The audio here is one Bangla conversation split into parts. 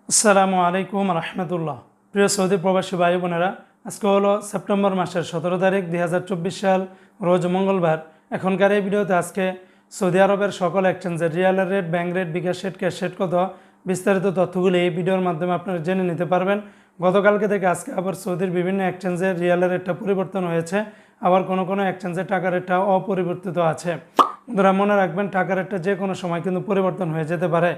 আসসালামু আলাইকুম রহমতুল্লাহ। প্রিয় সৌদি প্রবাসী ভাই বোনেরা, আজকে হলো সেপ্টেম্বর মাসের 17 তারিখ 2024 সাল, রোজ মঙ্গলবার। এখনকার এই ভিডিওতে আজকে সৌদি আরবের সকল এক্সচেঞ্জের রিয়ালের রেট, ব্যাংক রেট, বিকাশ রেট, ক্যাশ রেট কত, বিস্তারিত তথ্যগুলি এই ভিডিওর মাধ্যমে আপনারা জেনে নিতে পারবেন। গতকালকে থেকে আজকে আবার সৌদির বিভিন্ন এক্সচেঞ্জের রিয়ালের রেটটা পরিবর্তন হয়েছে, আবার কোনো কোনো এক্সচেঞ্জের টাকা রেটটা অপরিবর্তিত আছে। বন্ধুরা মনে রাখবেন, টাকা রেটটা যে কোনো সময় কিন্তু পরিবর্তন হয়ে যেতে পারে।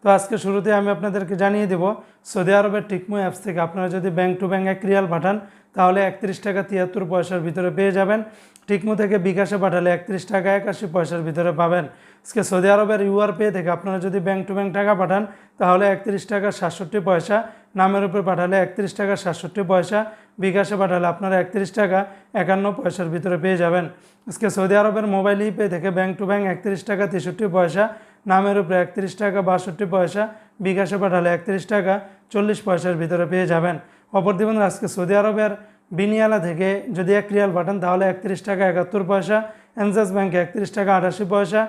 তো আজকে শুরুতে আমি আপনাদেরকে জানিয়ে দেব, সৌদি আরবের টিকমো অ্যাপস থেকে আপনারা যদি ব্যাংক টু ব্যাংক 1 রিয়াল পাঠান তাহলে 31 টাকা 73 পয়সার ভিতরে পেয়ে যাবেন। টিকমো থেকে বিকাশে পাঠালে 31 টাকা 81 পয়সার ভিতরে পাবেন। আজকে সৌদি আরবের ইউআর পে থেকে আপনারা যদি ব্যাংক টু ব্যাংক টাকা পাঠান তাহলে 31 টাকা 67 পয়সা, নামের উপরে পাঠালে 31 টাকা 67 পয়সা, বিকাশে পাঠালে আপনারা 31 টাকা 51 পয়সার ভিতরে পেয়ে যাবেন। আজকে সৌদি আরবের মোবাইল ইপে থেকে ব্যাংক টু ব্যাংক 31 টাকা 63 পয়সা, নামের উপরে 31 টাকা 62 পয়সা, বিকাশে পাঠালে 31 টাকা 40 পয়সার ভিতরে পেয়ে যাবেন। অপরদিকে বন্ধুরা, আজকে সৌদি আরবের বিনিয়ালা থেকে যদি 1 রিয়াল পাঠান তাহলে 31 টাকা 71 পয়সা, এনজাস ব্যাংকে 31 টাকা 88 পয়সা,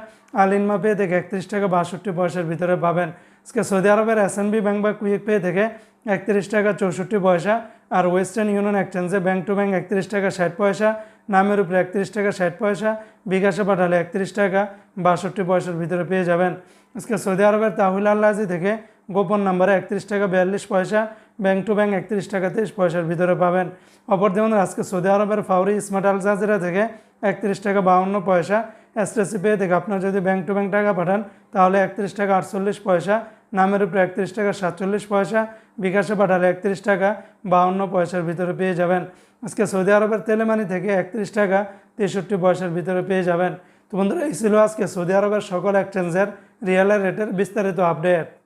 আল ইনমা পে থেকে 31 টাকা 62 পয়সার ভিতরে পাবেন। আজকে সৌদি আরবের এসএনবি ব্যাংক বা কুইক পে থেকে 31 টাকা 64 পয়সা, আর ওয়েস্টার্ন ইউনিয়ন এক্সচেঞ্জে ব্যাংক টু ব্যাংক 31 টাকা 60 পয়সা, নামের উপরে 31 টাকা 60 পয়সা, বিকাশে পাঠালে 31 টাকা 62 পয়সার ভিতরে পেয়ে যাবেন। আজকে সৌদি আরবের তাহুল আল্লাজি থেকে গোপন নাম্বারে 31 টাকা 42 পয়সা, ব্যাংক টু ব্যাংক 31 টাকা 23 পয়সার ভিতরে পাবেন। অপরদিকে আজকে সৌদি আরবের ফাউরি স্মার্ট আল জাজিরা থেকে 31 টাকা 52 পয়সা, এসটিসি পে থেকে আপনার যদি ব্যাংক টু ব্যাংক টাকা পাঠান তাহলে 31 টাকা 48 পয়সা, নামের উপরে 31 টাকা 47 পয়সা, বিকাশে পাঠালে 31 টাকা 52 পয়সার ভিতরে পেয়ে যাবেন। আজকে সৌদি আরবের তেলেমানি থেকে 31 টাকা 63 পয়সার ভিতরে পেয়ে যাবেন। তো বন্ধুরা, এই ছিল আজকে সৌদি আরবের সকল এক্সচেঞ্জের রিয়ালের রেটের বিস্তারিত আপডেট।